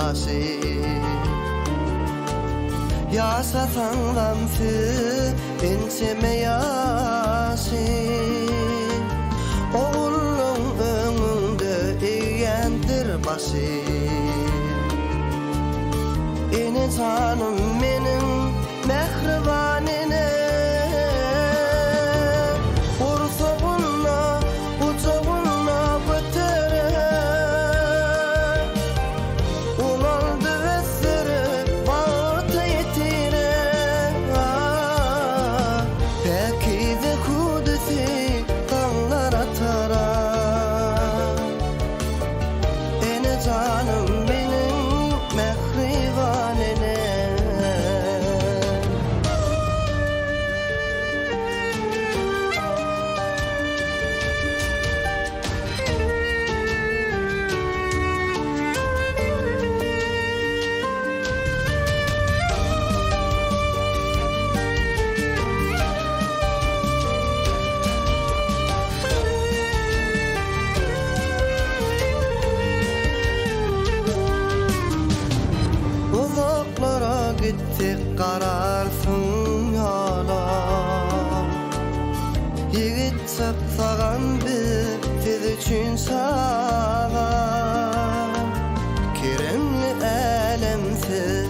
başı. Yaşatan zamsı ençeme yaşı. Oğulun önünde eğendir başı. Ene canım benim mehribanine. Ursuğunla uçağunla götüre. Ulandı esiri bağırtı yetire. Belki de kudüsü kanlar atara. Ene canım benim mehribanine. Uzaklara gittik kararsın yola. Yigit sapsagan biz üçün sağa. Keremli elemsiz